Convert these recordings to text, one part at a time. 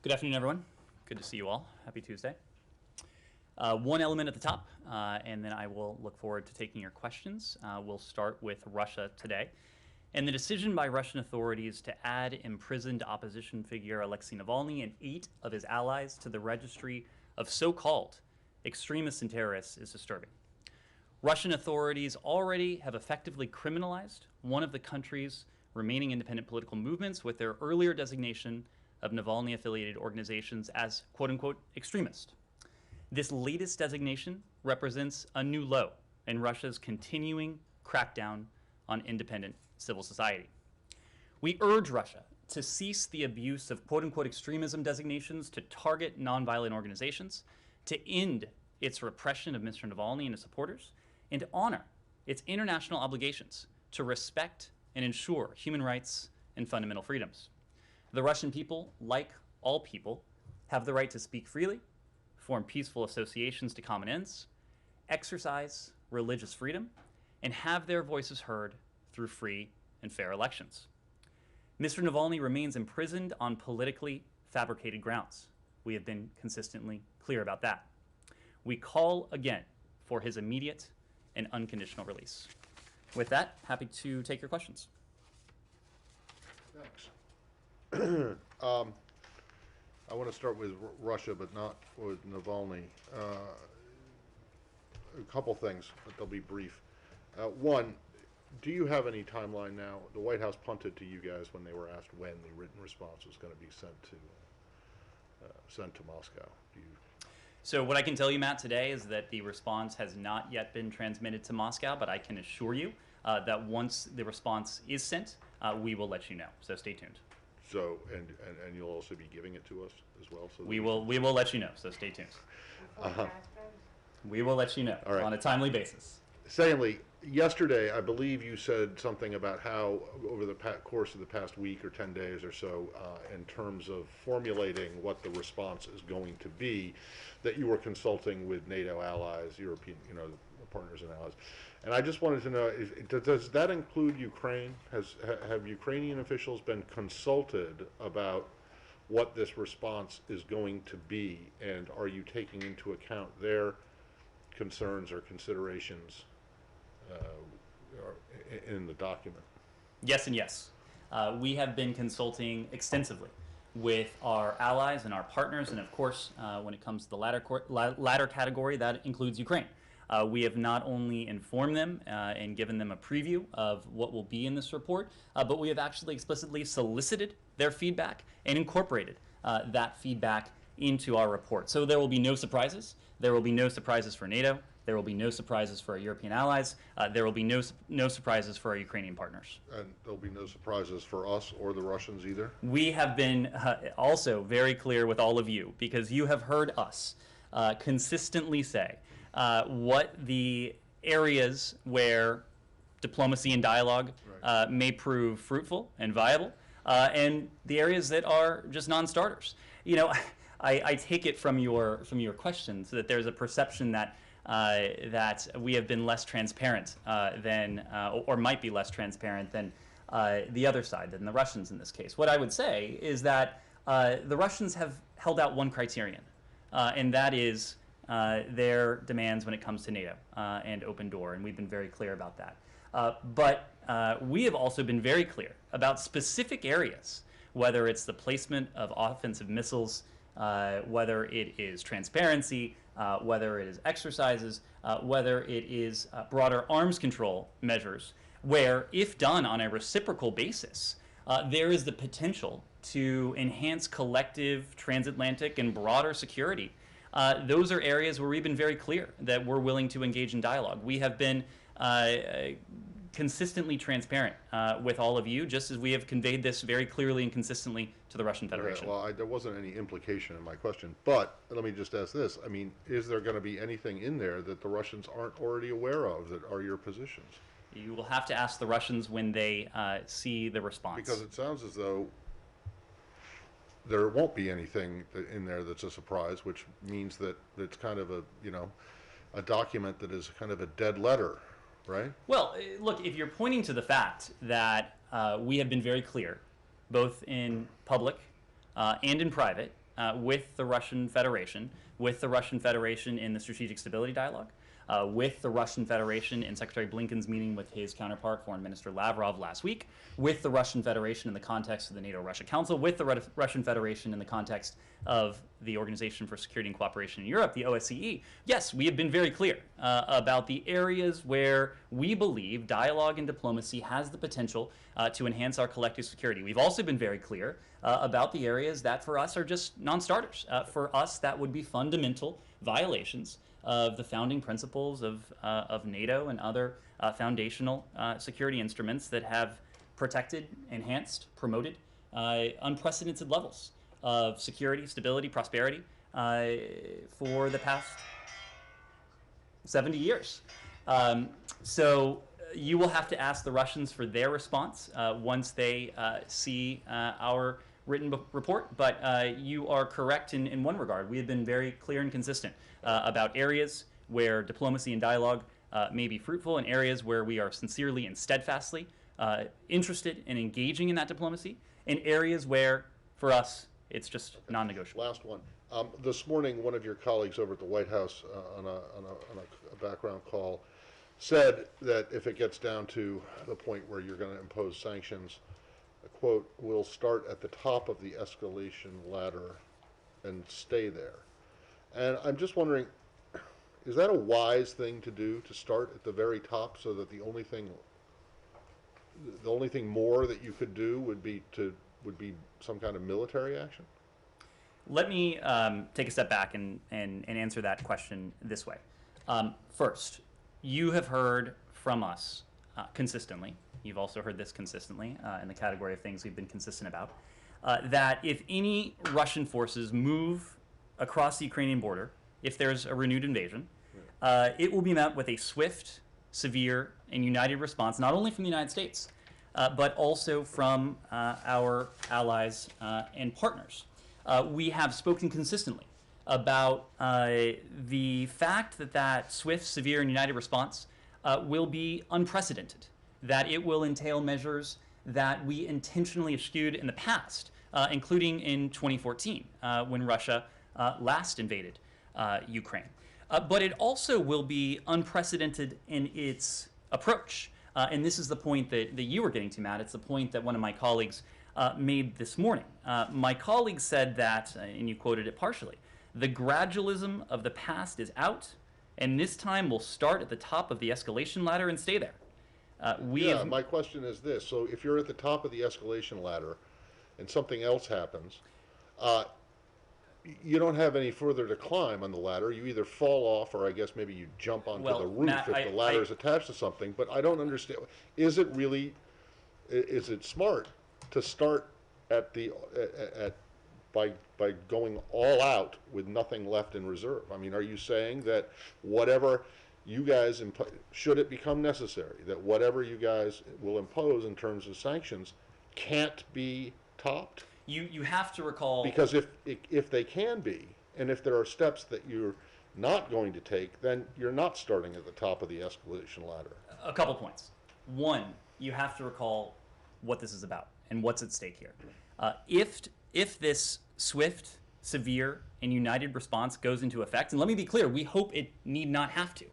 Good afternoon, everyone. Good to see you all. Happy Tuesday. One element at the top, and then I will look forward to taking your questions. We'll start with Russia today. And the decision by Russian authorities to add imprisoned opposition figure Alexei Navalny and 8 of his allies to the registry of so-called extremists and terrorists is disturbing. Russian authorities already have effectively criminalized one of the country's remaining independent political movements with their earlier designation of Navalny-affiliated organizations as quote-unquote extremist. This latest designation represents a new low in Russia's continuing crackdown on independent civil society. We urge Russia to cease the abuse of quote-unquote extremism designations to target nonviolent organizations, to end its repression of Mr. Navalny and his supporters, and to honor its international obligations to respect and ensure human rights and fundamental freedoms. The Russian people, like all people, have the right to speak freely, form peaceful associations to common ends, exercise religious freedom, and have their voices heard through free and fair elections. Mr. Navalny remains imprisoned on politically fabricated grounds. We have been consistently clear about that. We call again for his immediate and unconditional release. With that, happy to take your questions. Thanks. I want to start with Russia, but not with Navalny. A couple things, but they'll be brief. One, do you have any timeline now? The White House punted to you guys when they were asked when the written response was going to be sent to Moscow. Do you? So what I can tell you, Matt, today is that the response has not yet been transmitted to Moscow, but I can assure you that once the response is sent, we will let you know. So stay tuned. So, and you'll also be giving it to us as well? So we will let you know, so stay tuned. We will let you know on a timely basis. Secondly, yesterday, I believe you said something about how over the course of the past week or 10 days or so, in terms of formulating what the response is going to be, that you were consulting with NATO allies, European, partners and allies. And I just wanted to know, does that include Ukraine? Have Ukrainian officials been consulted about what this response is going to be? And are you taking into account their concerns or considerations in the document? Yes and yes. We have been consulting extensively with our allies and our partners, and of course, when it comes to the latter category, that includes Ukraine. We have not only informed them and given them a preview of what will be in this report, but we have actually explicitly solicited their feedback and incorporated that feedback into our report. So there will be no surprises. There will be no surprises for NATO. There will be no surprises for our European allies. There will be no surprises for our Ukrainian partners. And there'll be no surprises for us or the Russians either? We have been also very clear with all of you, because you have heard us consistently say what the areas where diplomacy and dialogue may prove fruitful and viable, and the areas that are just non-starters. I take it from your questions that there's a perception that that we have been less transparent than, or might be less transparent than the other side, than the Russians in this case. What I would say is that the Russians have held out one criterion, and that is their demands when it comes to NATO and open door, and we've been very clear about that. But we have also been very clear about specific areas, whether it's the placement of offensive missiles, whether it is transparency, whether it is exercises, whether it is broader arms control measures, where, if done on a reciprocal basis, there is the potential to enhance collective transatlantic and broader security. Those are areas where we've been very clear that we're willing to engage in dialogue. We have been consistently transparent with all of you, just as we have conveyed this very clearly and consistently to the Russian Federation. Well, there wasn't any implication in my question, but let me just ask this. I mean, is there going to be anything in there that the Russians aren't already aware of that are your positions? You will have to ask the Russians when they see the response. Because it sounds as though there won't be anything in there that's a surprise, which means that it's kind of a document that is kind of a dead letter, right? Well, look, if you're pointing to the fact that we have been very clear, both in public and in private, with the Russian Federation, in the Strategic Stability Dialogue, with the Russian Federation in Secretary Blinken's meeting with his counterpart, Foreign Minister Lavrov, last week, with the Russian Federation in the context of the NATO-Russia Council, with the Russian Federation in the context of the Organization for Security and Cooperation in Europe, the OSCE. Yes, we have been very clear about the areas where we believe dialogue and diplomacy has the potential to enhance our collective security. We've also been very clear about the areas that for us are just non-starters. For us, that would be fundamental violations of the founding principles of NATO and other foundational security instruments that have protected, enhanced, promoted unprecedented levels of security, stability, prosperity for the past 70 years. So you will have to ask the Russians for their response once they see our written report, but you are correct in one regard. We have been very clear and consistent about areas where diplomacy and dialogue may be fruitful, and areas where we are sincerely and steadfastly interested in engaging in that diplomacy, and areas where, for us, it's just non-negotiable. Last one. This morning, one of your colleagues over at the White House on a background call said that if it gets down to the point where you're going to impose sanctions, quote, "we'll start at the top of the escalation ladder and stay there." And I'm just wondering, is that a wise thing to do, to start at the very top, so that the only thing more that you could do would be some kind of military action? Let me take a step back and answer that question this way. First, you have heard from us consistently. You've also heard this consistently in the category of things we've been consistent about, that if any Russian forces move across the Ukrainian border, if there's a renewed invasion, it will be met with a swift, severe, and united response, not only from the United States, but also from our allies and partners. We have spoken consistently about the fact that swift, severe, and united response will be unprecedented, that it will entail measures that we intentionally eschewed in the past, including in 2014 when Russia last invaded Ukraine. But it also will be unprecedented in its approach. And this is the point that you were getting to, Matt. It's the point that one of my colleagues made this morning. My colleague said that, and you quoted it partially, the gradualism of the past is out, and this time we'll start at the top of the escalation ladder and stay there. My question is this. So if you're at the top of the escalation ladder and something else happens, you don't have any further to climb on the ladder. You either fall off, or I guess maybe you jump onto the roof, Matt, if the ladder is attached to something. But I don't understand. Is it smart to start by going all out with nothing left in reserve? I mean, are you saying that whatever you guys should it become necessary, that whatever you guys will impose in terms of sanctions can't be topped? You have to recall, because if they can be, and if there are steps that you're not going to take, then you're not starting at the top of the escalation ladder. A couple points. One, you have to recall what this is about and what's at stake here. If this swift, severe, and united response goes into effect, and let me be clear, we hope it need not have to.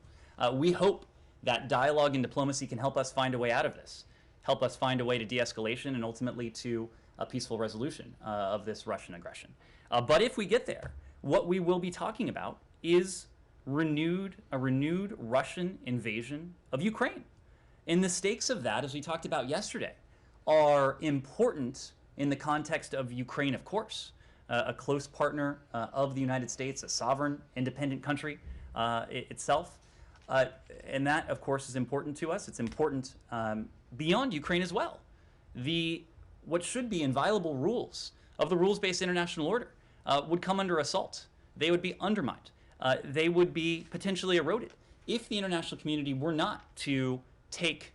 We hope that dialogue and diplomacy can help us find a way out of this, help us find a way to de-escalation and ultimately to a peaceful resolution of this Russian aggression. But if we get there, what we will be talking about is a renewed Russian invasion of Ukraine. And the stakes of that, as we talked about yesterday, are important in the context of Ukraine, of course, a close partner of the United States, a sovereign, independent country itself. And that, of course, is important to us. It's important beyond Ukraine as well. What should be inviolable rules of the rules-based international order would come under assault. They would be undermined. They would be potentially eroded if the international community were not to take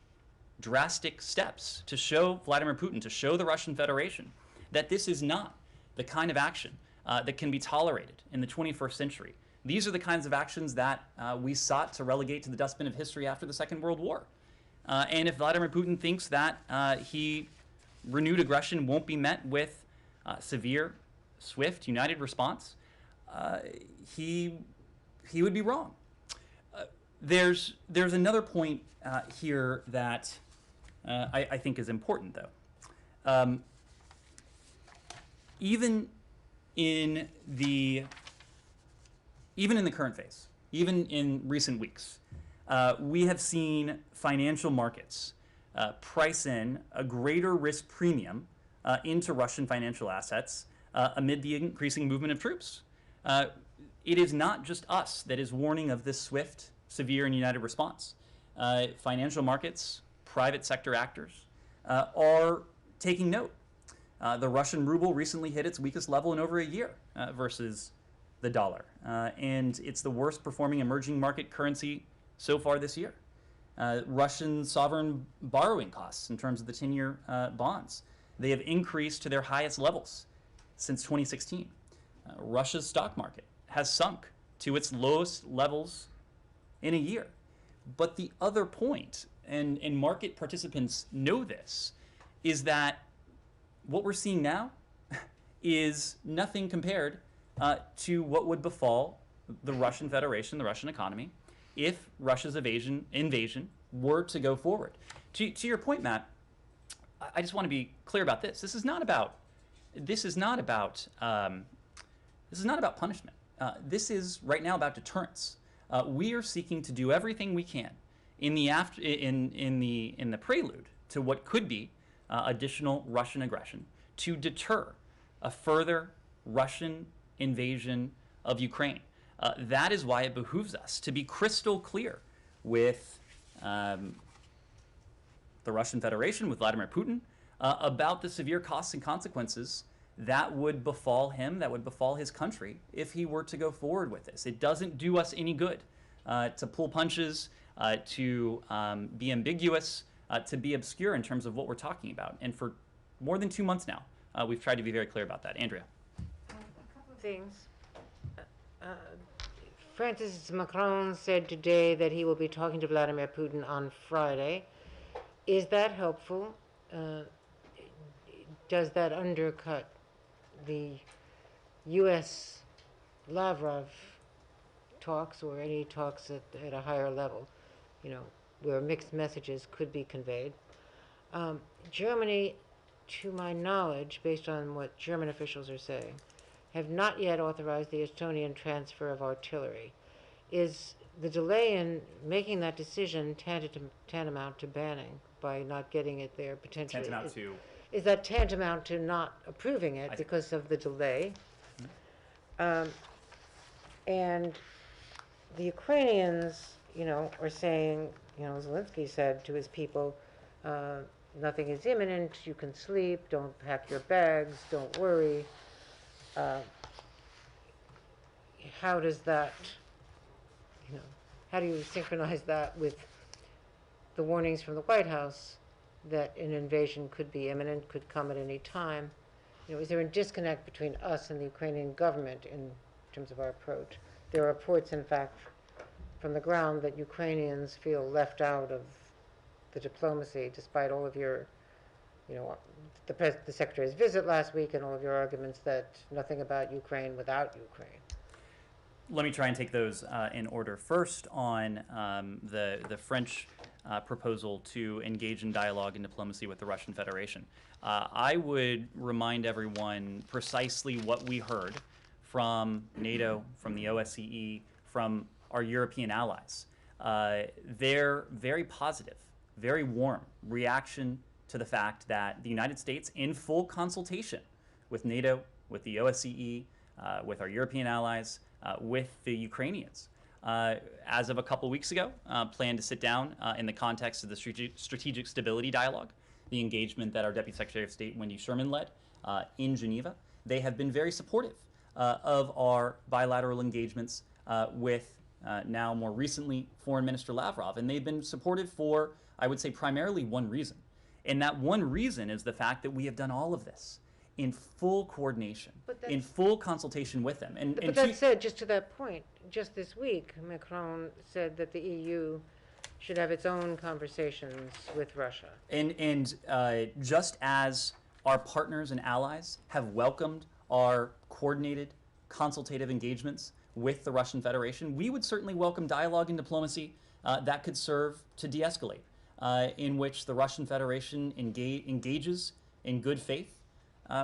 drastic steps to show Vladimir Putin, to show the Russian Federation that this is not the kind of action that can be tolerated in the 21st century. These are the kinds of actions that we sought to relegate to the dustbin of history after the Second World War. And if Vladimir Putin thinks that renewed aggression won't be met with severe, swift, united response, he would be wrong. There's another point here that I think is important, though. Even in the current phase, even in recent weeks, we have seen financial markets price in a greater risk premium into Russian financial assets amid the increasing movement of troops. It is not just us that is warning of this swift, severe, and united response. Financial markets, private sector actors are taking note. The Russian ruble recently hit its weakest level in over a year versus the dollar. And it's the worst performing emerging market currency so far this year. Russian sovereign borrowing costs in terms of the 10-year bonds, they have increased to their highest levels since 2016. Russia's stock market has sunk to its lowest levels in a year. But the other point, and market participants know this, is that what we're seeing now is nothing compared to what would befall the Russian Federation, the Russian economy, if Russia's invasion were to go forward. To your point, Matt, I just want to be clear about this. This is not about punishment. This is right now about deterrence. We are seeking to do everything we can in the prelude to what could be additional Russian aggression to deter a further Russian invasion of Ukraine. That is why it behooves us to be crystal clear with the Russian Federation, with Vladimir Putin, about the severe costs and consequences that would befall him, that would befall his country if he were to go forward with this. It doesn't do us any good to pull punches, to be ambiguous, to be obscure in terms of what we're talking about. And for more than 2 months now, we've tried to be very clear about that. Andrea. A couple of things. Francis Macron said today that he will be talking to Vladimir Putin on Friday. Is that helpful? Does that undercut the U.S. Lavrov talks or any talks at a higher level, where mixed messages could be conveyed? Germany, to my knowledge, based on what German officials are saying, have not yet authorized the Estonian transfer of artillery. Is the delay in making that decision tantamount to banning by not getting it there potentially? Tantamount to? Is that tantamount to not approving it because of the delay? Mm-hmm. And the Ukrainians, are saying, Zelensky said to his people, nothing is imminent, you can sleep, don't pack your bags, don't worry. How does that, how do you synchronize that with the warnings from the White House that an invasion could be imminent, could come at any time? Is there a disconnect between us and the Ukrainian government in terms of our approach? There are reports, in fact, from the ground that Ukrainians feel left out of the diplomacy, despite all of your, the Secretary's visit last week and all of your arguments that nothing about Ukraine without Ukraine. Let me try and take those in order. First, on the French proposal to engage in dialogue and diplomacy with the Russian Federation. I would remind everyone precisely what we heard from NATO, from the OSCE, from our European allies. Their very positive, very warm reaction to the fact that the United States, in full consultation with NATO, with the OSCE, with our European allies, with the Ukrainians, as of a couple weeks ago, plan to sit down in the context of the strategic stability dialogue, the engagement that our Deputy Secretary of State, Wendy Sherman, led in Geneva. They have been very supportive of our bilateral engagements with now more recently Foreign Minister Lavrov. And they've been supportive for, I would say, primarily one reason. And that one reason is the fact that we have done all of this in full coordination, in full consultation with them. But that said, just to that point, just this week, Macron said that the EU should have its own conversations with Russia. And just as our partners and allies have welcomed our coordinated, consultative engagements with the Russian Federation. We would certainly welcome dialogue and diplomacy that could serve to de-escalate, in which the Russian Federation engages in good faith.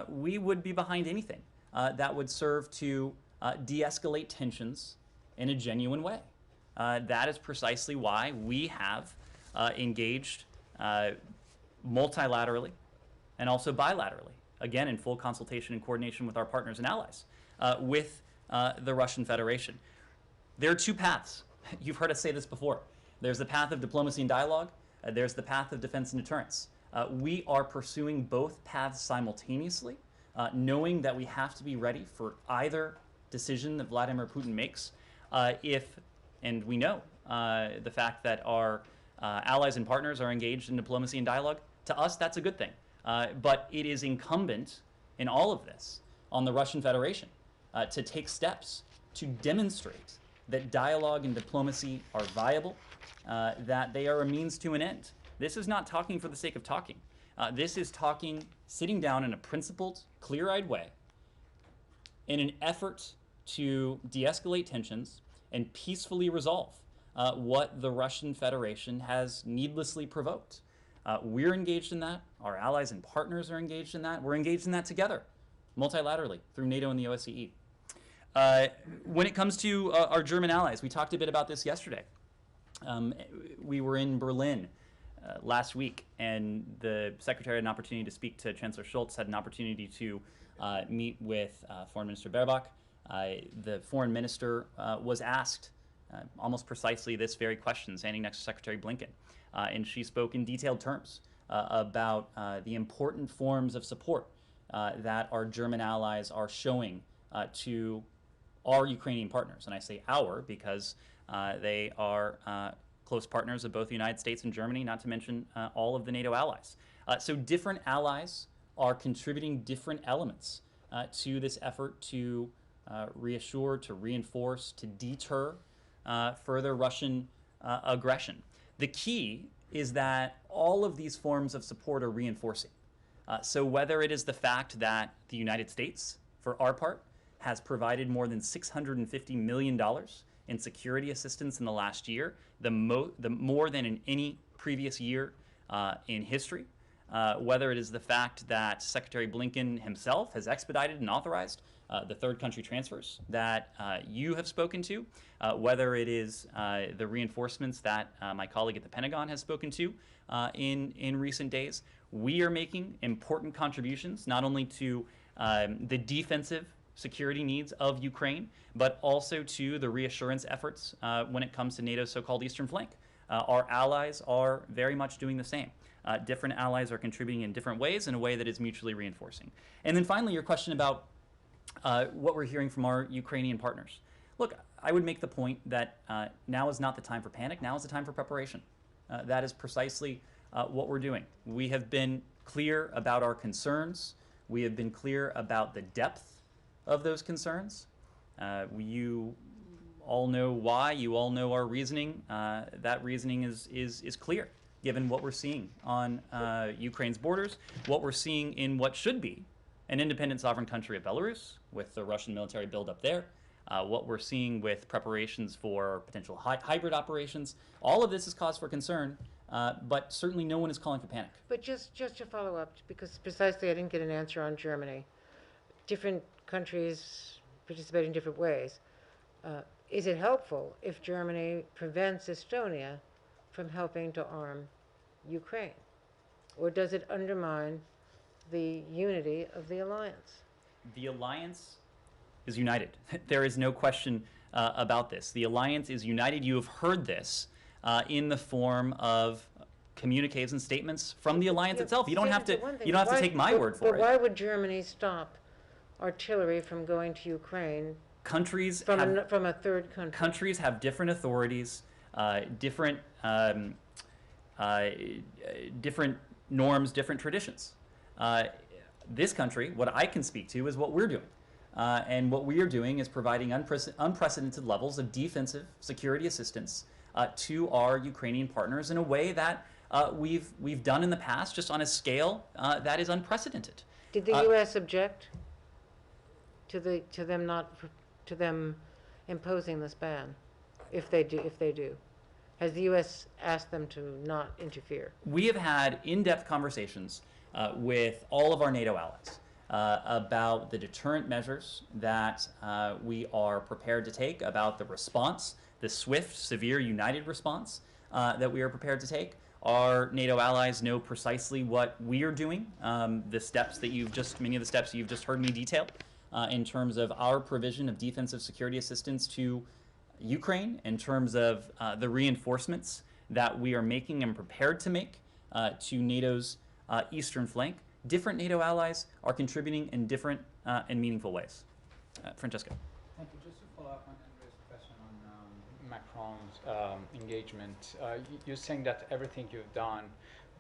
We would be behind anything that would serve to de-escalate tensions in a genuine way. That is precisely why we have engaged multilaterally and also bilaterally, again in full consultation and coordination with our partners and allies, with the Russian Federation. There are two paths. You've heard us say this before. There's the path of diplomacy and dialogue. There's the path of defense and deterrence. We are pursuing both paths simultaneously, knowing that we have to be ready for either decision that Vladimir Putin makes and we know the fact that our allies and partners are engaged in diplomacy and dialogue. To us, that's a good thing. But it is incumbent in all of this on the Russian Federation to take steps to demonstrate that dialogue and diplomacy are viable, that they are a means to an end. This is not talking for the sake of talking. This is talking, sitting down in a principled, clear-eyed way in an effort to de-escalate tensions and peacefully resolve what the Russian Federation has needlessly provoked. We're engaged in that. Our allies and partners are engaged in that. We're engaged in that together, multilaterally, through NATO and the OSCE. When it comes to our German allies, we talked a bit about this yesterday. We were in Berlin last week, and the Secretary had an opportunity to speak to Chancellor Scholz, had an opportunity to meet with Foreign Minister Baerbock. The Foreign Minister was asked almost precisely this very question, standing next to Secretary Blinken. And she spoke in detailed terms about the important forms of support that our German allies are showing to our Ukrainian partners. And I say our because they are close partners of both the United States and Germany, not to mention all of the NATO allies. So different allies are contributing different elements to this effort to reassure, to reinforce, to deter further Russian aggression. The key is that all of these forms of support are reinforcing. So whether it is the fact that the United States, for our part, has provided more than $650 million in security assistance in the last year, the more than in any previous year in history, whether it is the fact that Secretary Blinken himself has expedited and authorized the third country transfers that you have spoken to, whether it is the reinforcements that my colleague at the Pentagon has spoken to in recent days. We are making important contributions not only to the defensive security needs of Ukraine, but also to the reassurance efforts when it comes to NATO's so-called eastern flank. Our allies are very much doing the same. Different allies are contributing in different ways in a way that is mutually reinforcing. And then finally, your question about what we're hearing from our Ukrainian partners. Look, I would make the point that now is not the time for panic. Now is the time for preparation. That is precisely what we're doing. We have been clear about our concerns. We have been clear about the depth of those concerns. You all know why. You all know our reasoning. That reasoning is clear, given what we're seeing on Ukraine's borders, what we're seeing in what should be an independent sovereign country of Belarus, with the Russian military buildup there, what we're seeing with preparations for potential hybrid operations. All of this is cause for concern, but certainly no one is calling for panic. But just to follow up, because precisely I didn't get an answer on Germany. Different countries participate in different ways. Is it helpful if Germany prevents Estonia from helping to arm Ukraine? Or does it undermine the unity of the alliance? The alliance is united. There is no question about this. The alliance is united. You have heard this in the form of communiques and statements from the alliance itself. You don't have to. You don't have to take my word for it. But why would Germany stop artillery from going to Ukraine? Countries from a third country. Countries have different authorities, different norms, different traditions. This country, what I can speak to, is what we're doing. And what we are doing is providing unprecedented levels of defensive security assistance to our Ukrainian partners in a way that we've done in the past, just on a scale that is unprecedented. Did the U.S. object? to them not, to them imposing this ban, if they do? Has the U.S. asked them to not interfere? We have had in-depth conversations with all of our NATO allies about the deterrent measures that we are prepared to take, about the response, the swift, severe, united response that we are prepared to take. Our NATO allies know precisely what we are doing, the steps that many of the steps you've just heard me detail in terms of our provision of defensive security assistance to Ukraine, in terms of the reinforcements that we are making and prepared to make to NATO's eastern flank. Different NATO allies are contributing in different and meaningful ways. Francesco. Thank you. Just to follow up on Andre's question on Macron's engagement, you're saying that everything you've done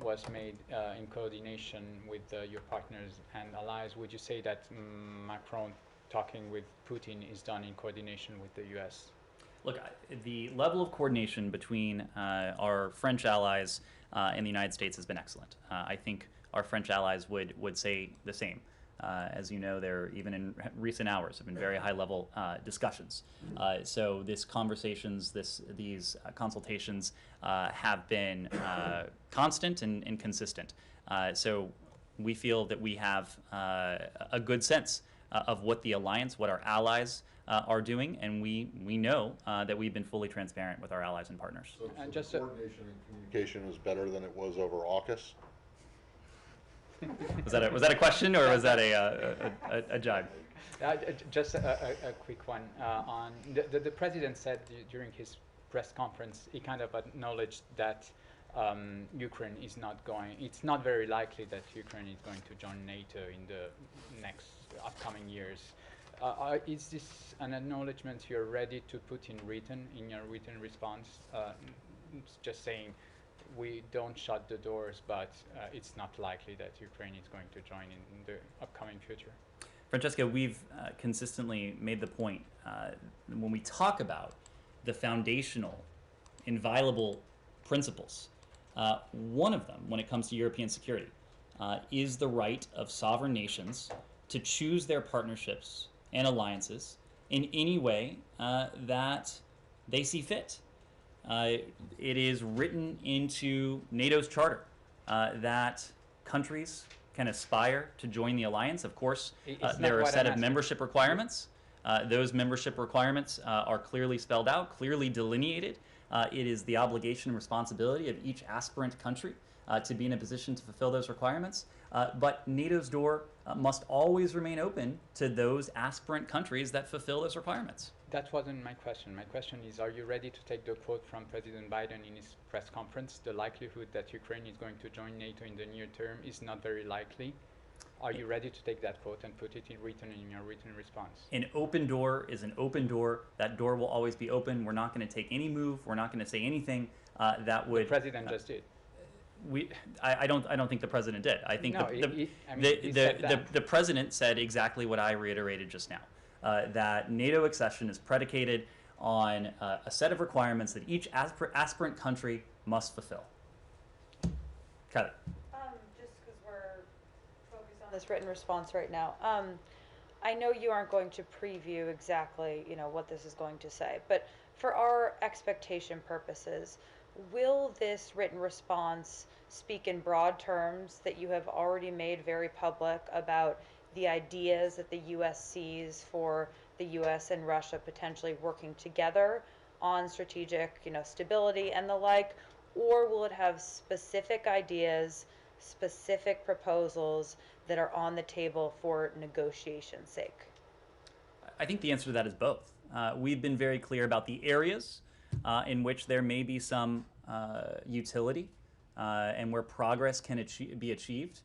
was made in coordination with your partners and allies. Would you say that Macron talking with Putin is done in coordination with the U.S.? Look, the level of coordination between our French allies and the United States has been excellent. I think our French allies would say the same. As you know, there, even in recent hours, have been very high-level discussions. So these conversations, these consultations have been constant and consistent. So we feel that we have a good sense of what the alliance, what our allies are doing, and we know that we've been fully transparent with our allies and partners. So And the just coordination and communication is better than it was over AUKUS? Was that a question, or was that a jibe? Just a quick one. On the president said during his press conference, he kind of acknowledged that Ukraine is not going. It's not very likely that Ukraine is going to join NATO in the next upcoming years. Is this an acknowledgement you're ready to put in your written response? Just saying, we don't shut the doors, but it's not likely that Ukraine is going to join in the upcoming future. Francesca, we've consistently made the point when we talk about the foundational, inviolable principles, one of them, when it comes to European security, is the right of sovereign nations to choose their partnerships and alliances in any way that they see fit. It is written into NATO's charter that countries can aspire to join the alliance. Of course, there are a set of membership requirements. Those membership requirements are clearly spelled out, clearly delineated. It is the obligation and responsibility of each aspirant country to be in a position to fulfill those requirements. But NATO's door must always remain open to those aspirant countries that fulfill those requirements. That wasn't my question. My question is, are you ready to take the quote from President Biden in his press conference? The likelihood that Ukraine is going to join NATO in the near term is not very likely. Are you ready to take that quote and put it in your written response? An open door is an open door. That door will always be open. We're not going to take any move. We're not going to say anything that would. The president just did. I don't think the president did. I think no, the president said exactly what I reiterated just now. That NATO accession is predicated on a set of requirements that each aspirant country must fulfill. Cut it. Just because we're focused on this written response right now, I know you aren't going to preview exactly, what this is going to say, but for our expectation purposes, will this written response speak in broad terms that you have already made very public about the ideas that the U.S. sees for the U.S. and Russia potentially working together on strategic, stability and the like, or will it have specific ideas, specific proposals that are on the table for negotiation's sake? I think the answer to that is both. We've been very clear about the areas in which there may be some utility and where progress can be achieved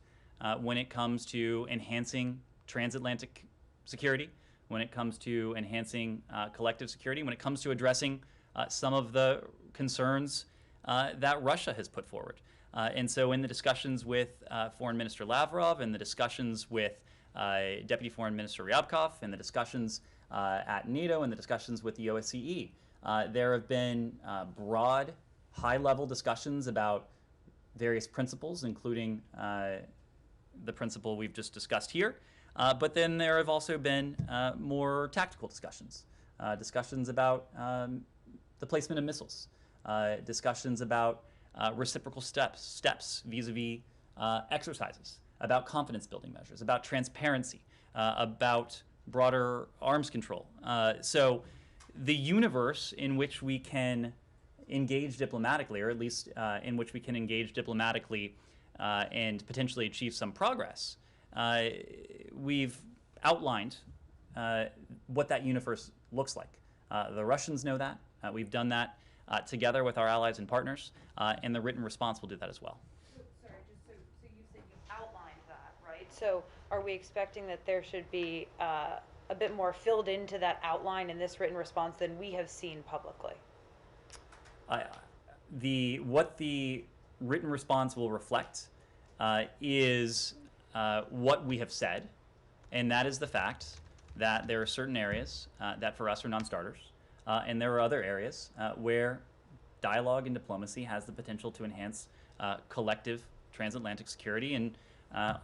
when it comes to enhancing transatlantic security, when it comes to enhancing collective security, when it comes to addressing some of the concerns that Russia has put forward. And so in the discussions with Foreign Minister Lavrov, and the discussions with Deputy Foreign Minister Ryabkov, and the discussions at NATO, and the discussions with the OSCE, there have been broad, high-level discussions about various principles, including the principle we've just discussed here, But then there have also been more tactical discussions, discussions about the placement of missiles, discussions about reciprocal steps vis-a-vis exercises, about confidence building measures, about transparency, about broader arms control. So the universe in which we can engage diplomatically, or at least in which we can engage diplomatically and potentially achieve some progress, we've outlined what that universe looks like. The Russians know that. We've done that together with our allies and partners, and the written response will do that as well. Sorry, just so you said you outlined that, right? So are we expecting that there should be a bit more filled into that outline in this written response than we have seen publicly? What the written response will reflect is what we have said, and that is the fact that there are certain areas that for us are non-starters, and there are other areas where dialogue and diplomacy has the potential to enhance collective transatlantic security and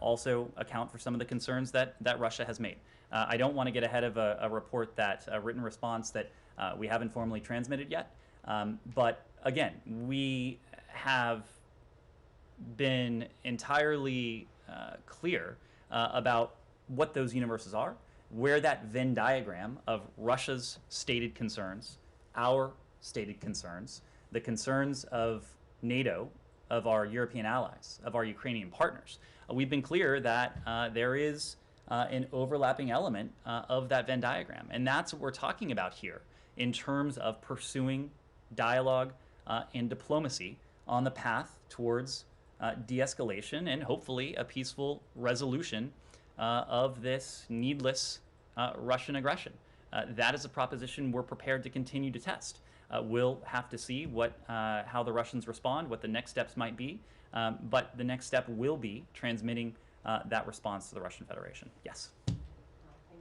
also account for some of the concerns that Russia has made. I don't want to get ahead of a report a written response that we haven't formally transmitted yet, but again, we have been entirely clear about what those universes are, where that Venn diagram of Russia's stated concerns, our stated concerns, the concerns of NATO, of our European allies, of our Ukrainian partners. We've been clear that there is an overlapping element of that Venn diagram, and that's what we're talking about here in terms of pursuing dialogue and diplomacy on the path towards de-escalation and hopefully a peaceful resolution of this needless Russian aggression. That is a proposition we're prepared to continue to test. We'll have to see how the Russians respond, what the next steps might be, but the next step will be transmitting that response to the Russian Federation. Yes? Thank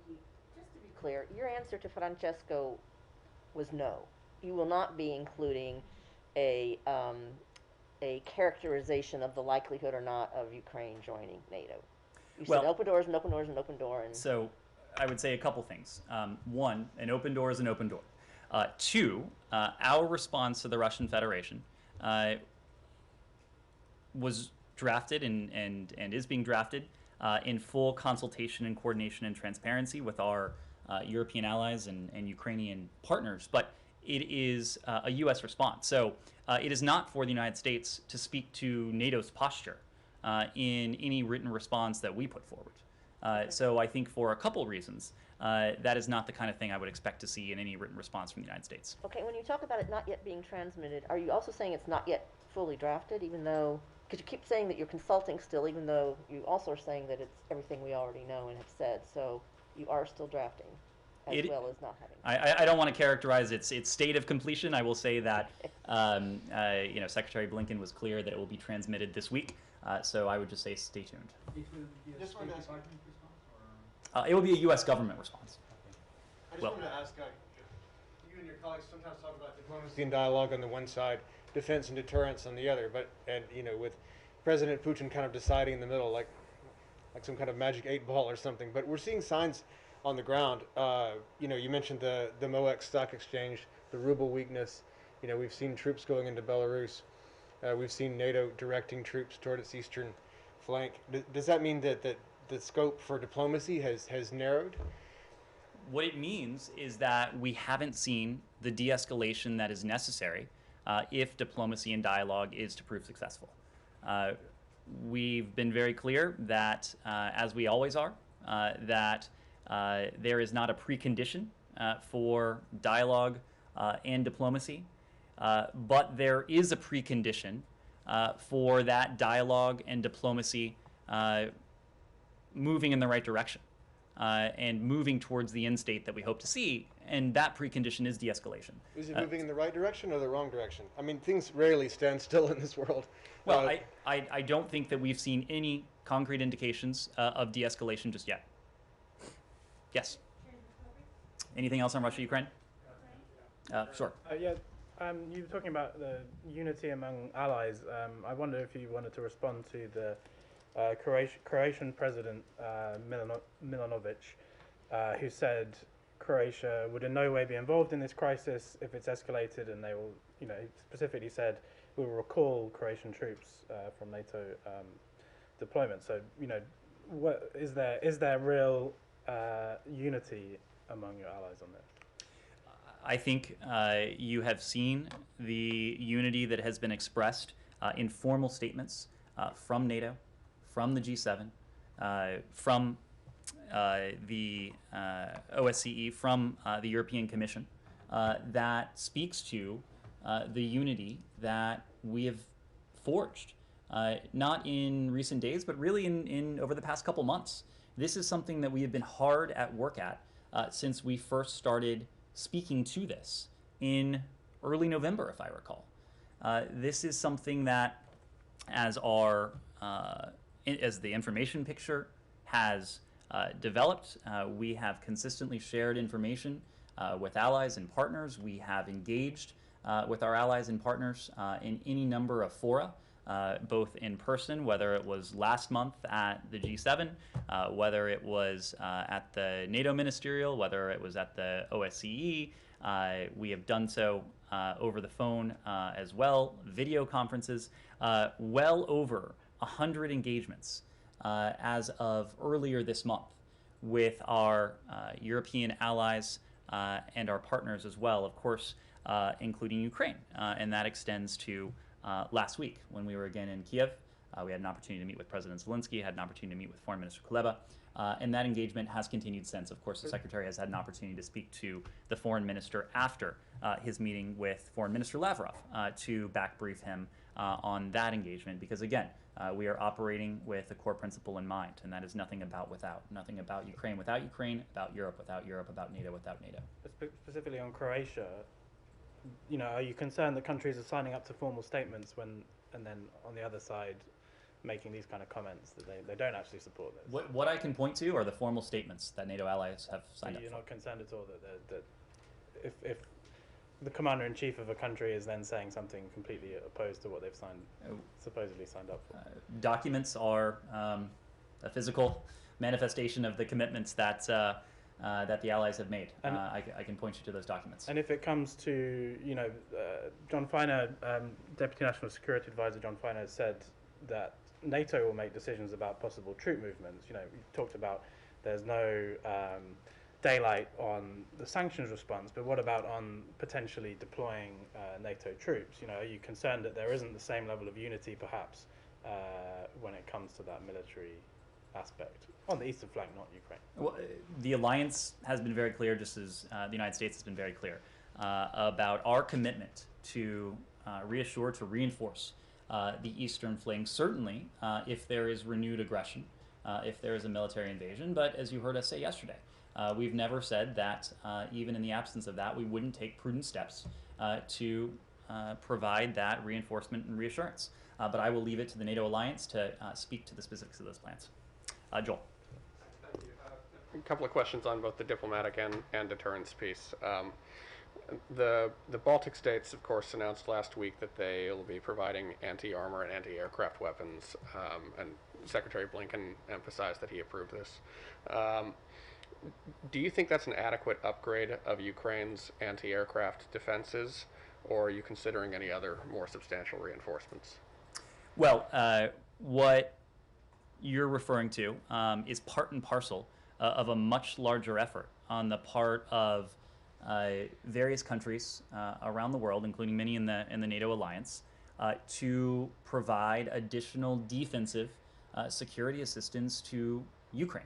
you. Just to be clear, your answer to Francesco was no. You will not be including a characterization of the likelihood or not of Ukraine joining NATO. You said open doors and open doors and open door. And so I would say a couple things. One, an open door is an open door. Two, our response to the Russian Federation was drafted and is being drafted in full consultation and coordination and transparency with our European allies and Ukrainian partners, but it is a U.S. response. So it is not for the United States to speak to NATO's posture in any written response that we put forward. So I think for a couple reasons, that is not the kind of thing I would expect to see in any written response from the United States. Okay, when you talk about it not yet being transmitted, are you also saying it's not yet fully drafted, even though, because you keep saying that you're consulting still, even though you also are saying that it's everything we already know and have said, so you are still drafting, as well as not having. I don't want to characterize its state of completion. I will say that Secretary Blinken was clear that it will be transmitted this week, so I would just say stay tuned. It will be a State Department response, or? It will be a U.S. government response. I just wanted to ask, you and your colleagues sometimes talk about diplomacy and dialogue on the one side, defense and deterrence on the other, with President Putin kind of deciding in the middle, like some kind of magic 8-ball or something. But we're seeing signs on the ground. You mentioned the MOEX stock exchange, the ruble weakness. We've seen troops going into Belarus. We've seen NATO directing troops toward its eastern flank. Does that mean that the scope for diplomacy has narrowed? What it means is that we haven't seen the de-escalation that is necessary if diplomacy and dialogue is to prove successful. We've been very clear that, as we always are, that there is not a precondition for dialogue and diplomacy, but there is a precondition for that dialogue and diplomacy moving in the right direction and moving towards the end state that we hope to see, and that precondition is de-escalation. Is it moving in the right direction or the wrong direction? I mean, things rarely stand still in this world. Well, I don't think that we've seen any concrete indications of de-escalation just yet. Yes? Anything else on Russia-Ukraine? Sure. You were talking about the unity among allies. I wonder if you wanted to respond to the Croatian President Milanovic, who said Croatia would in no way be involved in this crisis if it's escalated, and they will, specifically said we will recall Croatian troops from NATO deployment. So, what is there real unity among your allies on this? I think you have seen the unity that has been expressed in formal statements from NATO, from the G7, from the OSCE, from the European Commission, that speaks to the unity that we have forged, not in recent days, but really in over the past couple months. This is something that we have been hard at work at since we first started speaking to this in early November, if I recall. This is something that, as the information picture has developed, we have consistently shared information with allies and partners. We have engaged with our allies and partners in any number of fora, both in person, whether it was last month at the G7, whether it was at the NATO ministerial, whether it was at the OSCE. We have done so over the phone as well, video conferences, well over 100 engagements as of earlier this month with our European allies and our partners as well, of course, including Ukraine. And that extends to last week when we were again in Kiev. We had an opportunity to meet with President Zelensky, had an opportunity to meet with Foreign Minister Kuleba, and that engagement has continued since. Of course, the Secretary has had an opportunity to speak to the Foreign Minister after his meeting with Foreign Minister Lavrov to back brief him on that engagement, because again, we are operating with a core principle in mind, and that is nothing about Ukraine without Ukraine, about Europe without Europe, about NATO without NATO. Specifically on Croatia, are you concerned that countries are signing up to formal statements and then on the other side making these kind of comments that they don't actually support this? What I can point to are the formal statements that NATO allies have signed up for. You're not concerned at all that if the commander-in-chief of a country is then saying something completely opposed to what they've supposedly signed up for? Documents are a physical manifestation of the commitments that the allies have made. I can point you to those documents. And if it comes to, John Feiner, Deputy National Security Advisor John Feiner said that NATO will make decisions about possible troop movements. You talked about there's no daylight on the sanctions response, but what about on potentially deploying NATO troops? Are you concerned that there isn't the same level of unity, perhaps, when it comes to that military aspect on the eastern flank, not Ukraine? Well, the alliance has been very clear, just as the United States has been very clear about our commitment to reassure, to reinforce the eastern flank, certainly if there is renewed aggression, if there is a military invasion. But as you heard us say yesterday, we've never said that even in the absence of that, we wouldn't take prudent steps to provide that reinforcement and reassurance. But I will leave it to the NATO alliance to speak to the specifics of those plans. Joel. Thank you. A couple of questions on both the diplomatic and deterrence piece. The Baltic states, of course, announced last week that they will be providing anti-armor and anti-aircraft weapons, and Secretary Blinken emphasized that he approved this. Do you think that's an adequate upgrade of Ukraine's anti-aircraft defenses, or are you considering any other more substantial reinforcements? Well, what you're referring to is part and parcel of a much larger effort on the part of various countries around the world, including many in the NATO alliance, to provide additional defensive security assistance to Ukraine.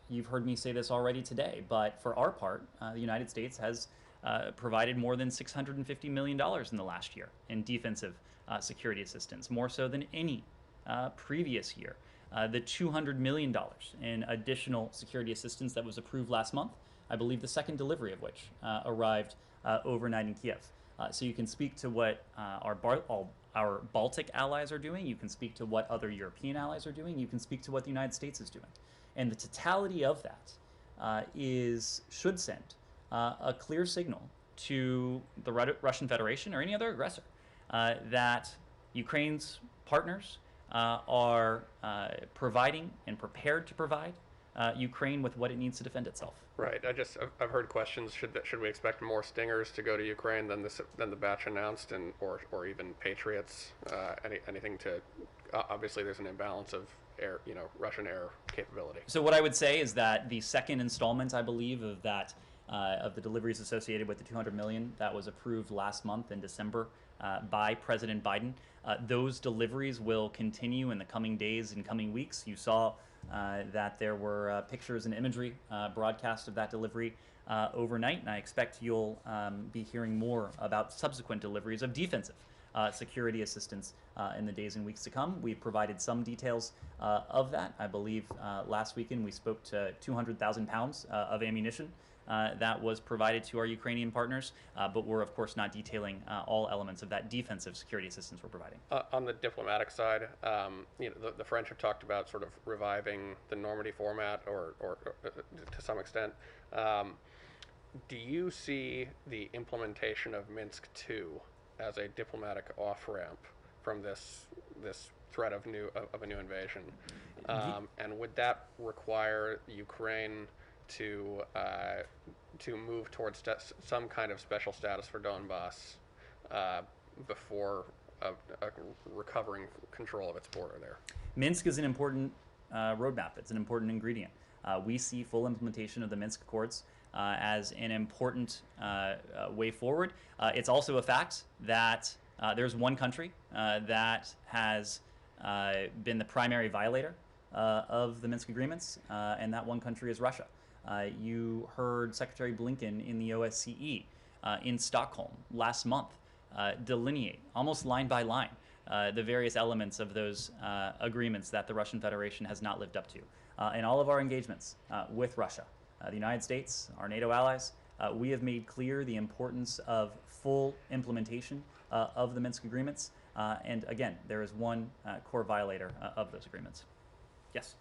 You've heard me say this already today, but for our part, the United States has provided more than $650 million in the last year in defensive security assistance, more so than any previous year. The $200 million in additional security assistance that was approved last month, I believe the second delivery of which arrived overnight in Kiev. So you can speak to what our Baltic allies are doing, you can speak to what other European allies are doing, you can speak to what the United States is doing. And the totality of that should send a clear signal to the Russian Federation or any other aggressor that Ukraine's partners are providing and prepared to provide Ukraine with what it needs to defend itself. Right. I've heard questions. Should we expect more Stingers to go to Ukraine than the batch announced, and or even Patriots? Anything to? Obviously, there's an imbalance of air, Russian air capability. So what I would say is that the second installment, I believe, of that of the deliveries associated with the 200 million that was approved last month in December by President Biden, those deliveries will continue in the coming days and coming weeks. You saw that there were pictures and imagery broadcast of that delivery overnight, and I expect you'll be hearing more about subsequent deliveries of defensive security assistance in the days and weeks to come. We've provided some details of that. I believe last weekend we spoke to 200,000 pounds of ammunition that was provided to our Ukrainian partners, but we're of course not detailing all elements of that defensive security assistance we're providing. On the diplomatic side, the French have talked about sort of reviving the Normandy format, or to some extent. Do you see the implementation of Minsk II as a diplomatic off-ramp from this threat of a new invasion? And would that require Ukraine to move towards some kind of special status for Donbass before recovering control of its border there? Minsk is an important roadmap. It's an important ingredient. We see full implementation of the Minsk Accords as an important way forward. It's also a fact that there's one country that has been the primary violator of the Minsk agreements, and that one country is Russia. You heard Secretary Blinken in the OSCE in Stockholm last month delineate, almost line by line, the various elements of those agreements that the Russian Federation has not lived up to. In all of our engagements with Russia, the United States, our NATO allies, we have made clear the importance of full implementation of the Minsk agreements. And again, there is one core violator of those agreements. Yes?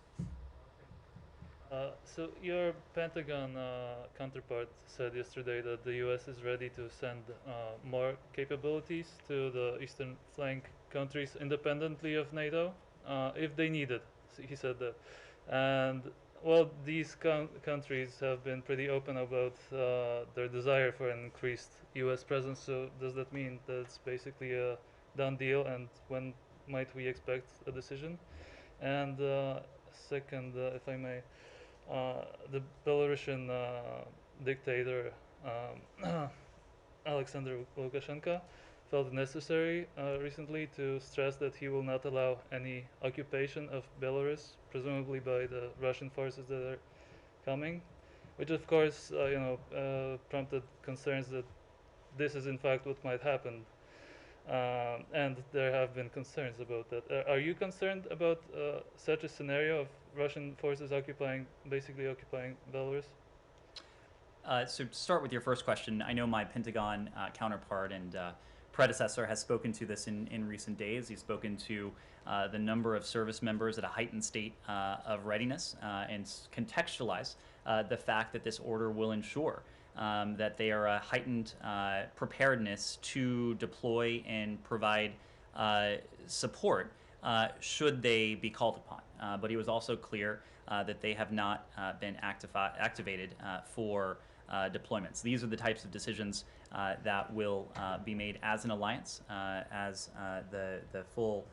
So your Pentagon counterpart said yesterday that the U.S. is ready to send more capabilities to the eastern flank countries independently of NATO if they need it. So he said that. And well, these countries have been pretty open about their desire for an increased U.S. presence. So does that mean that it's basically a done deal? And when might we expect a decision? And second, if I may, the Belarusian dictator Alexander Lukashenko felt it necessary recently to stress that he will not allow any occupation of Belarus, presumably by the Russian forces that are coming, which of course prompted concerns that this is in fact what might happen. And there have been concerns about that. Are you concerned about such a scenario of Russian forces basically occupying Belarus? So to start with your first question, I know my Pentagon counterpart and predecessor has spoken to this in recent days. He's spoken to the number of service members at a heightened state of readiness and contextualized the fact that this order will ensure that they are a heightened preparedness to deploy and provide support should they be called upon. But he was also clear that they have not been activated for deployments. These are the types of decisions that will be made as an alliance, as the full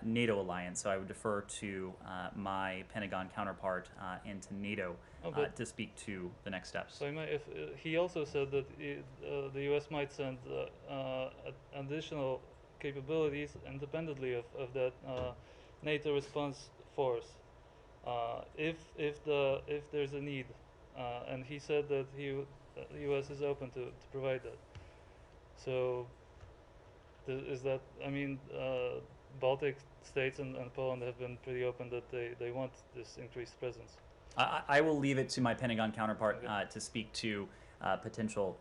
NATO alliance. So I would defer to my Pentagon counterpart and to NATO to speak to the next steps. So if he also said that the U.S. might send additional capabilities independendly of that NATO response force if there's a need, and he said that the U.S. is open to provide that. So is that, Baltic states and Poland have been pretty open that they want this increased presence. I will leave it to my Pentagon counterpart to speak to potential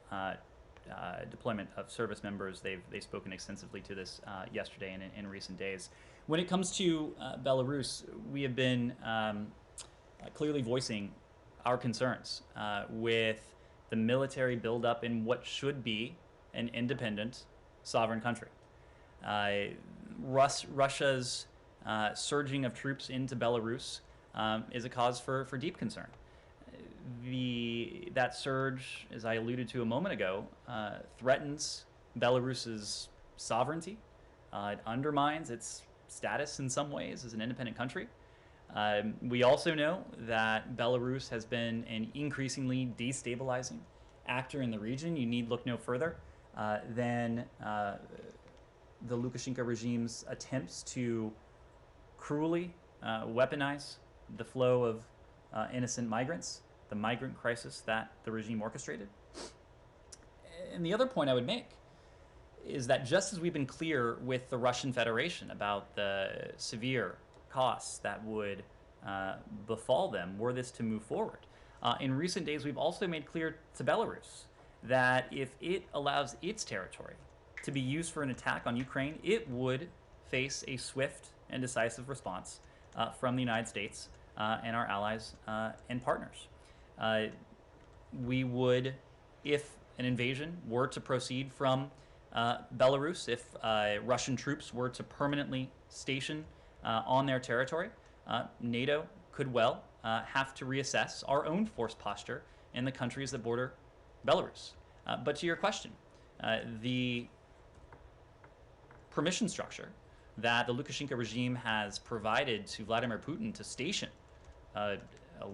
deployment of service members. They've spoken extensively to this yesterday and in recent days. When it comes to Belarus, we have been clearly voicing our concerns with the military buildup in what should be an independent, sovereign country. Russia's surging of troops into Belarus is a cause for deep concern. That surge, as I alluded to a moment ago, threatens Belarus's sovereignty. It undermines its status in some ways as an independent country. We also know that Belarus has been an increasingly destabilizing actor in the region. You need look no further than the Lukashenko regime's attempts to cruelly weaponize the flow of innocent migrants, the migrant crisis that the regime orchestrated. And the other point I would make is that just as we've been clear with the Russian Federation about the severe costs that would befall them were this to move forward, in recent days we've also made clear to Belarus that if it allows its territory to be used for an attack on Ukraine, it would face a swift and decisive response from the United States and our allies and partners. We would, if an invasion were to proceed from Belarus, if Russian troops were to permanently station on their territory, NATO could well have to reassess our own force posture in the countries that border Belarus. But to your question, the permission structure that the Lukashenko regime has provided to Vladimir Putin to station a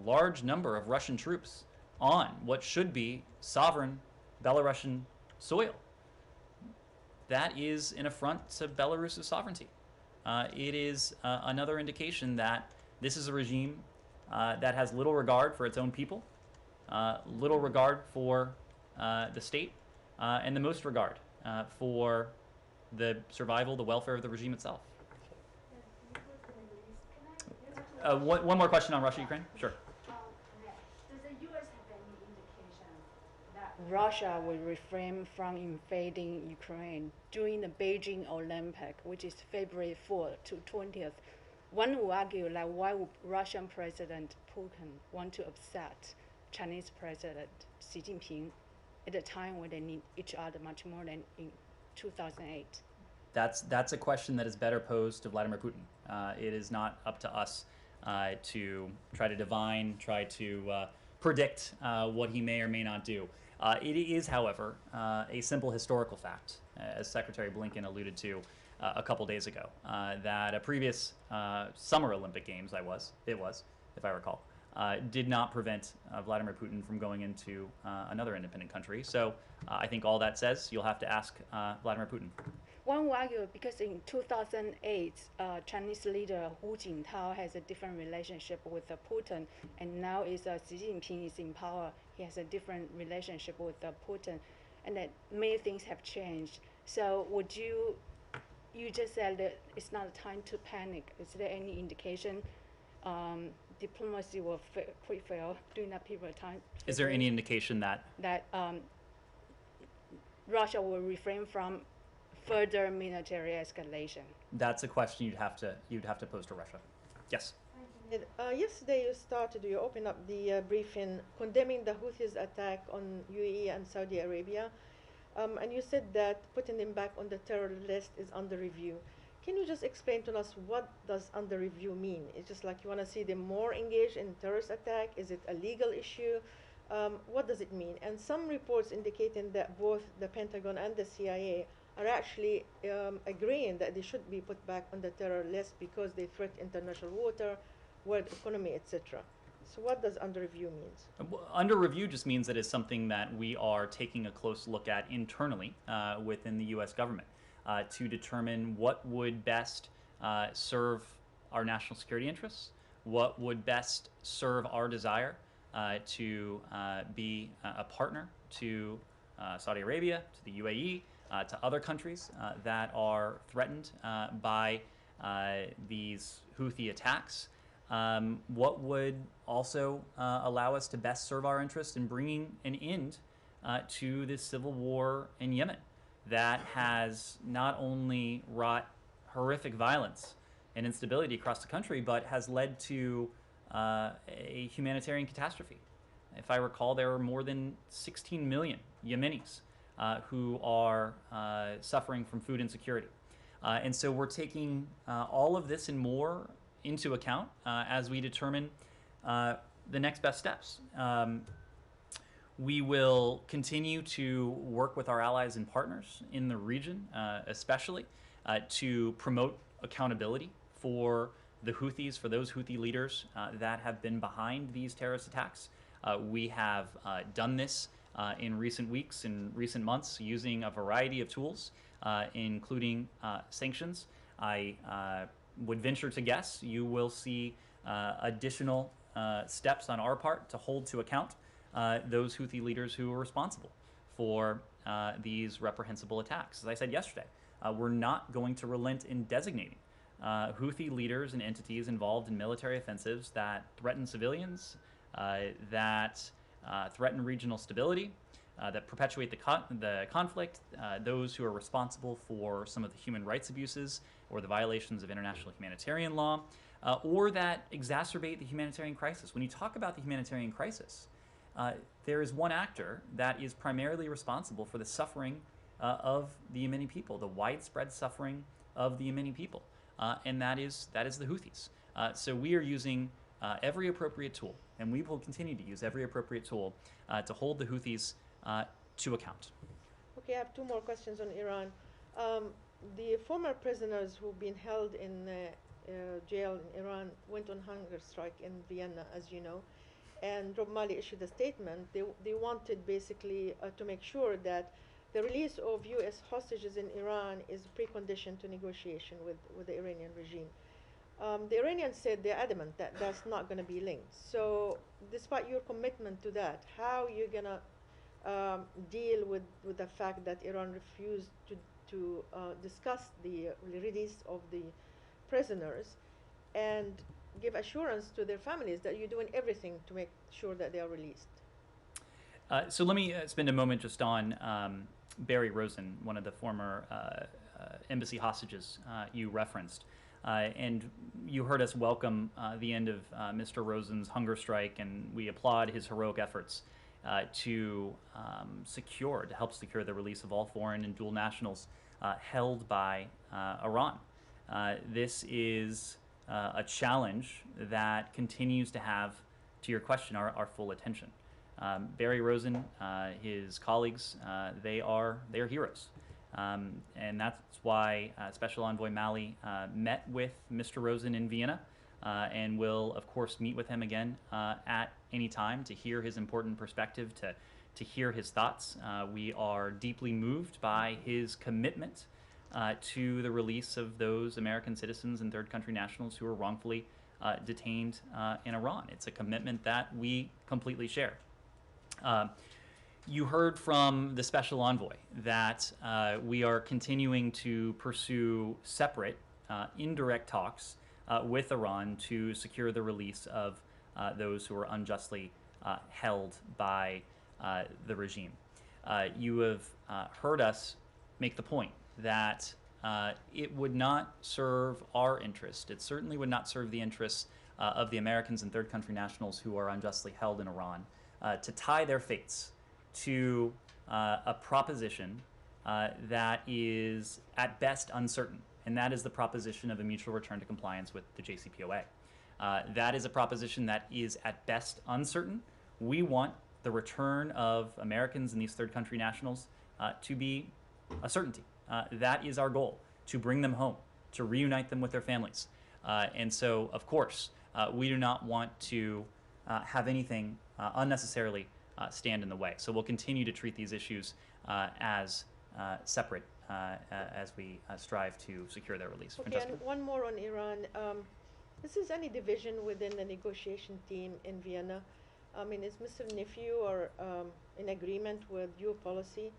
large number of Russian troops on what should be sovereign Belarusian soil, that is an affront to Belarus's sovereignty. It is another indication that this is a regime that has little regard for its own people, little regard for the state, and the most regard for the survival, the welfare of the regime itself. One more question on Russia, Ukraine? Sure. Does the U.S. have any indication that Russia will refrain from invading Ukraine during the Beijing Olympic, which is February 4th to 20th? One would argue that why would Russian President Putin want to upset Chinese President Xi Jinping at a time when they need each other much more than in 2008? That's a question that is better posed to Vladimir Putin. It is not up to us to try to divine, try to predict what he may or may not do. It is, however, a simple historical fact, as Secretary Blinken alluded to a couple days ago, that a previous Summer Olympic Games, if I recall, did not prevent Vladimir Putin from going into another independent country. So I think all that says, you'll have to ask Vladimir Putin. One would argue because in 2008, Chinese leader Hu Jintao has a different relationship with Putin, and now Xi Jinping is in power. He has a different relationship with Putin, and that many things have changed. So would you just said that it's not a time to panic. Is there any indication diplomacy will fail during that period of time? Is there any indication that Russia will refrain from further military escalation? That's a question you'd have to pose to Russia. Yes. Yesterday you started, you opened up the briefing condemning the Houthis' attack on UAE and Saudi Arabia, and you said that putting them back on the terror list is under review. Can you just explain to us what does under review mean? It's just like you want to see them more engaged in terrorist attack? Is it a legal issue? What does it mean? And some reports indicating that both the Pentagon and the CIA are actually agreeing that they should be put back on the terror list because they threat international water, world economy, etc. So what does under review mean? Under review just means that it's something that we are taking a close look at internally within the U.S. government to determine what would best serve our national security interests, what would best serve our desire to be a partner to Saudi Arabia, to the UAE, to other countries that are threatened by these Houthi attacks. What would also allow us to best serve our interest in bringing an end to this civil war in Yemen that has not only wrought horrific violence and instability across the country, but has led to a humanitarian catastrophe. If I recall, there are more than 16 million Yemenis who are suffering from food insecurity. And so we're taking all of this and more into account as we determine the next best steps. We will continue to work with our allies and partners in the region, especially to promote accountability for the Houthis, for those Houthi leaders that have been behind these terrorist attacks. We have done this in recent weeks and recent months using a variety of tools, including sanctions. I would venture to guess you will see additional steps on our part to hold to account those Houthi leaders who are responsible for these reprehensible attacks. As I said yesterday, we're not going to relent in designating Houthi leaders and entities involved in military offensives that threaten civilians, that threaten regional stability, that perpetuate the conflict, those who are responsible for some of the human rights abuses or the violations of international humanitarian law, or that exacerbate the humanitarian crisis. When you talk about the humanitarian crisis, there is one actor that is primarily responsible for the suffering of the Yemeni people, the widespread suffering of the Yemeni people, and that is the Houthis. So we are using every appropriate tool, and we will continue to use every appropriate tool to hold the Houthis to account. Okay, I have two more questions on Iran. The former prisoners who've been held in jail in Iran went on hunger strike in Vienna, as you know, and Rob Mali issued a statement. They wanted basically to make sure that the release of U.S. hostages in Iran is a precondition to negotiation with the Iranian regime. The Iranians said they're adamant that that's not going to be linked. So despite your commitment to that, how are you going to deal with the fact that Iran refused to discuss the release of the prisoners and give assurance to their families that you're doing everything to make sure that they are released? So let me spend a moment just on Barry Rosen, one of the former embassy hostages you referenced. And you heard us welcome the end of Mr. Rosen's hunger strike, and we applaud his heroic efforts to help secure the release of all foreign and dual nationals held by Iran. This is a challenge that continues to have, to your question, our full attention. Barry Rosen, his colleagues, they are heroes. And that's why Special Envoy Mali met with Mr. Rosen in Vienna and will, of course, meet with him again at any time to hear his important perspective, to hear his thoughts. We are deeply moved by his commitment to the release of those American citizens and third country nationals who are wrongfully detained in Iran. It's a commitment that we completely share. You heard from the Special Envoy that we are continuing to pursue separate, indirect talks with Iran to secure the release of those who are unjustly held by the regime. You have heard us make the point that it would not serve our interest. It certainly would not serve the interests of the Americans and third country nationals who are unjustly held in Iran to tie their fates to a proposition that is at best uncertain, and that is the proposition of a mutual return to compliance with the JCPOA. That is a proposition that is at best uncertain. We want the return of Americans and these third country nationals to be a certainty. That is our goal, to bring them home, to reunite them with their families. And so, of course, we do not want to have anything unnecessarily stand in the way. So we'll continue to treat these issues as separate as we strive to secure their release. Okay, Francesca? and one more on Iran. Is there any division within the negotiation team in Vienna? I mean, is Mr. Nephew or in agreement with your policy,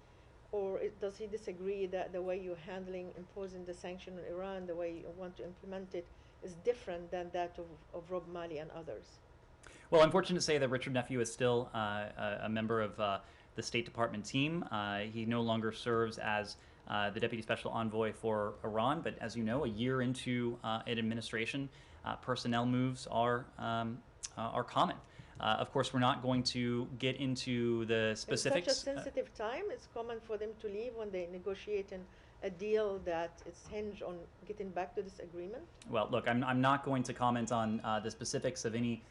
or does he disagree that the way you're handling imposing the sanction on Iran, the way you want to implement it, is different than that of Rob Mali and others? Well, I'm fortunate to say that Richard Nephew is still a member of the State Department team. He no longer serves as the Deputy Special Envoy for Iran, but as you know, a year into an administration, personnel moves are common. Of course, we're not going to get into the specifics. In such a sensitive time, it's common for them to leave when they negotiate a deal that is hinged on getting back to this agreement? Well, look, I'm not going to comment on the specifics of any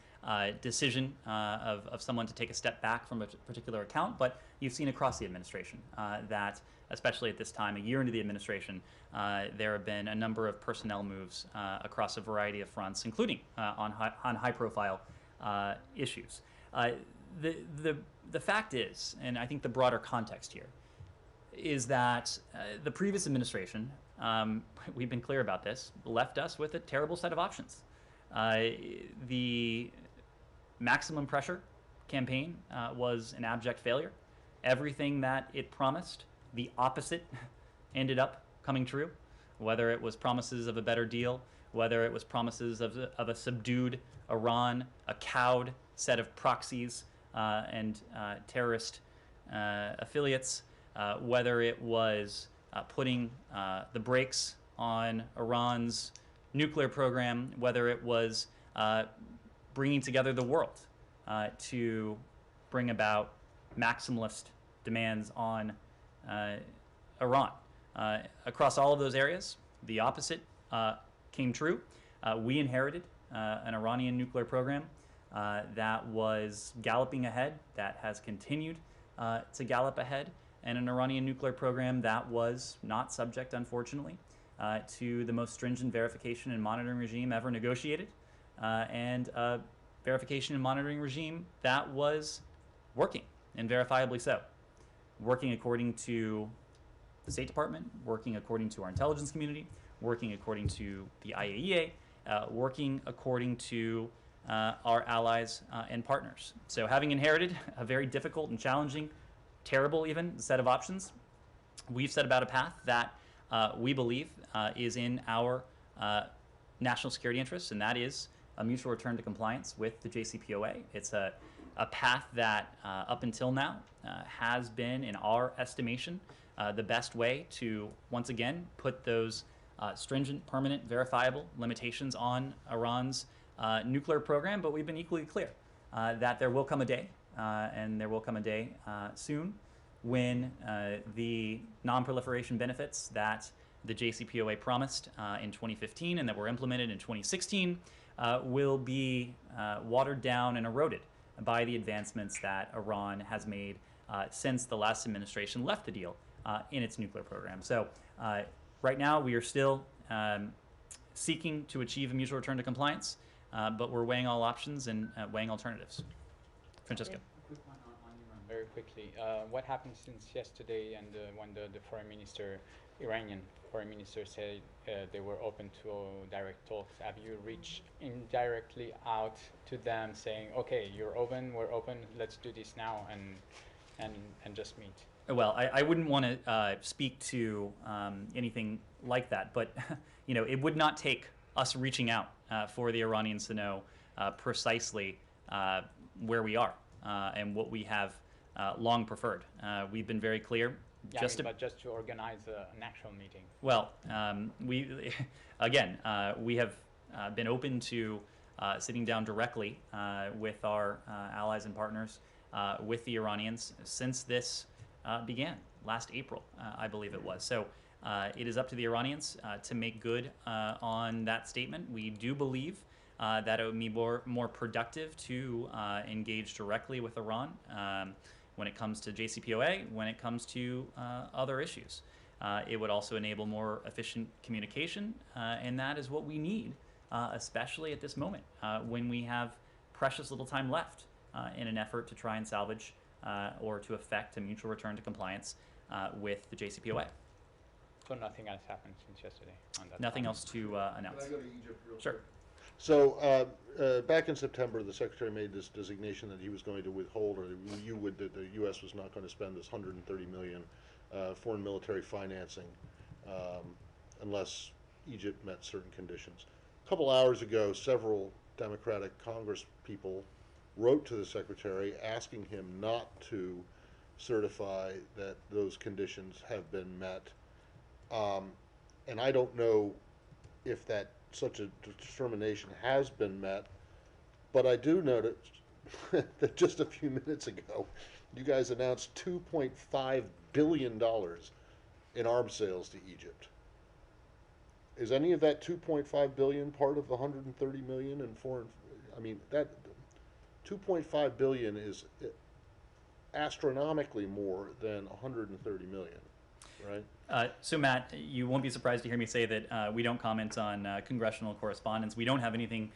decision of someone to take a step back from a particular account, but you've seen across the administration that, especially at this time, a year into the administration, there have been a number of personnel moves across a variety of fronts, including on high-profile issues. The fact is, and I think the broader context here, is that the previous administration, we've been clear about this, left us with a terrible set of options. The maximum pressure campaign was an abject failure. Everything that it promised, the opposite ended up coming true, whether it was promises of a better deal, whether it was promises of a subdued Iran, a cowed set of proxies and terrorist affiliates, whether it was putting the brakes on Iran's nuclear program, whether it was bringing together the world to bring about maximalist demands on Iran. Across all of those areas, the opposite came true. We inherited an Iranian nuclear program that was galloping ahead, that has continued to gallop ahead, and an Iranian nuclear program that was not subject, unfortunately, to the most stringent verification and monitoring regime ever negotiated, and a verification and monitoring regime that was working, and verifiably so. Working according to the State Department, working according to our intelligence community, working according to the IAEA, working according to our allies and partners. So having inherited a very difficult and challenging, terrible even, set of options, we've set about a path that we believe is in our national security interests, and that is a mutual return to compliance with the JCPOA. It's a path that up until now has been, in our estimation, the best way to once again put those stringent, permanent, verifiable limitations on Iran's nuclear program, but we've been equally clear that there will come a day, and there will come a day soon, when the non-proliferation benefits that the JCPOA promised in 2015 and that were implemented in 2016 will be watered down and eroded by the advancements that Iran has made since the last administration left the deal in its nuclear program. So right now we are still seeking to achieve a mutual return to compliance, but we're weighing all options and weighing alternatives. Francesca. Quick one on Iran, very quickly. What happened since yesterday and when the foreign minister, Iranian foreign minister, said they were open to direct talks? Have you reached indirectly out to them saying, okay, you're open, we're open, let's do this now and just meet? Well, I wouldn't want to speak to anything like that, but you know, it would not take us reaching out for the Iranians to know precisely where we are and what we have long preferred. We've been very clear. Yeah, but just to organize an actual meeting. Well, we again we have been open to sitting down directly with our allies and partners, with the Iranians since this began last April, I believe it was. So it is up to the Iranians to make good on that statement. We do believe that it would be more productive to engage directly with Iran when it comes to JCPOA, when it comes to other issues. It would also enable more efficient communication, and that is what we need, especially at this moment when we have precious little time left in an effort to try and salvage or to effect a mutual return to compliance with the JCPOA. So nothing else happened since yesterday on that? Nothing else to announce. Can I go to Egypt real Sure. quick? So back in September, the Secretary made this designation that he was going to withhold, or that the U.S. was not going to spend this $130 million foreign military financing unless Egypt met certain conditions. A couple hours ago, several Democratic Congress people wrote to the Secretary asking him not to certify that those conditions have been met. And I don't know if such a determination has been met, but I do notice that just a few minutes ago, you guys announced $2.5 billion in arms sales to Egypt. Is any of that 2.5 billion part of the 130 million in foreign? I mean, that 2.5 billion is astronomically more than 130 million, right? So Matt, you won't be surprised to hear me say that we don't comment on congressional correspondence. We don't have anything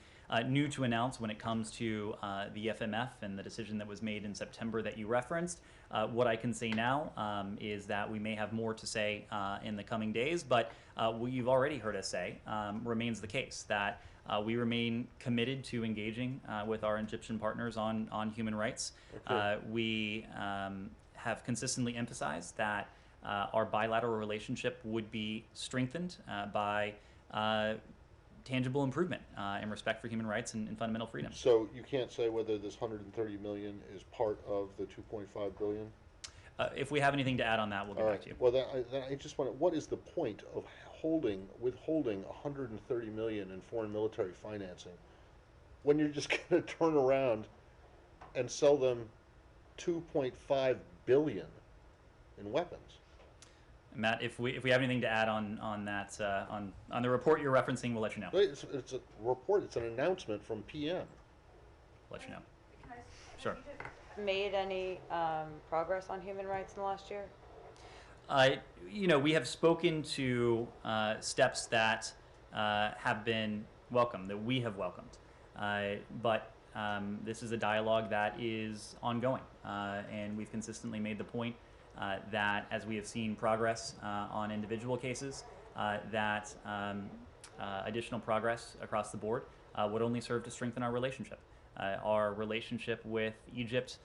new to announce when it comes to the FMF and the decision that was made in September that you referenced. What I can say now is that we may have more to say in the coming days, but what you've already heard us say remains the case, that we remain committed to engaging with our Egyptian partners on human rights. Okay. We have consistently emphasized that our bilateral relationship would be strengthened by tangible improvement in respect for human rights and fundamental freedoms. So you can't say whether this 130 million is part of the 2.5 billion? If we have anything to add on that, we'll get back to you. Well, then I just want to, what is the point of withholding 130 million in foreign military financing when you're just going to turn around and sell them 2.5 billion in weapons? Matt, if we have anything to add on that on the report you're referencing, we'll let you know. It's a report. It's an announcement from PM. Let you know. Sure. Made any progress on human rights in the last year? We have spoken to steps that have been welcomed, that we have welcomed. But this is a dialogue that is ongoing, and we've consistently made the point that as we have seen progress on individual cases, that additional progress across the board would only serve to strengthen our relationship. Our relationship with Egypt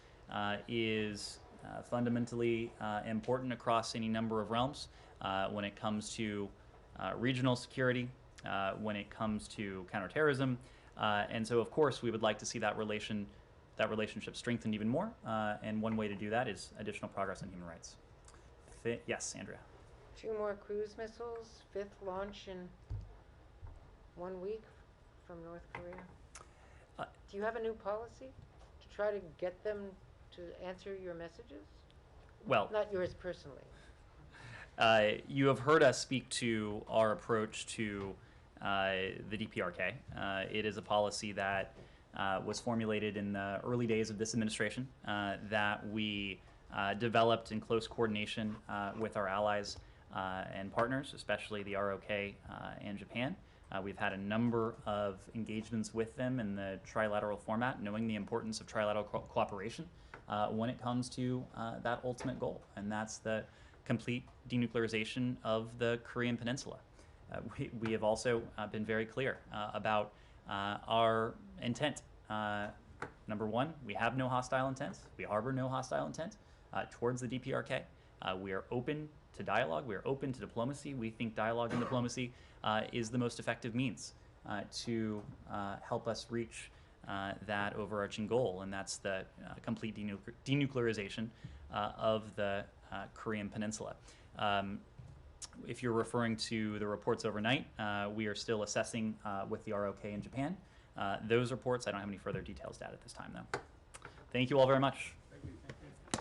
is fundamentally important across any number of realms when it comes to regional security, when it comes to counterterrorism, and so of course we would like to see that relationship strengthened even more, and one way to do that is additional progress on human rights. Yes, Andrea. 2 more cruise missiles, 5th launch in 1 week from North Korea. Do you have a new policy to try to get them to answer your messages? Well, not yours personally. You have heard us speak to our approach to the DPRK. It is a policy that was formulated in the early days of this administration that we developed in close coordination with our allies and partners, especially the ROK and Japan. We've had a number of engagements with them in the trilateral format, knowing the importance of trilateral cooperation when it comes to that ultimate goal, and that's the complete denuclearization of the Korean Peninsula. We have also been very clear about our intent. Number one, we have no hostile intent. We harbor no hostile intent towards the DPRK. We are open to dialogue. We are open to diplomacy. We think dialogue and diplomacy is the most effective means to help us reach that overarching goal, and that's the complete denuclearization of the Korean Peninsula. If you're referring to the reports overnight, we are still assessing with the ROK in Japan. Those reports, I don't have any further details to add at this time, though. Thank you all very much.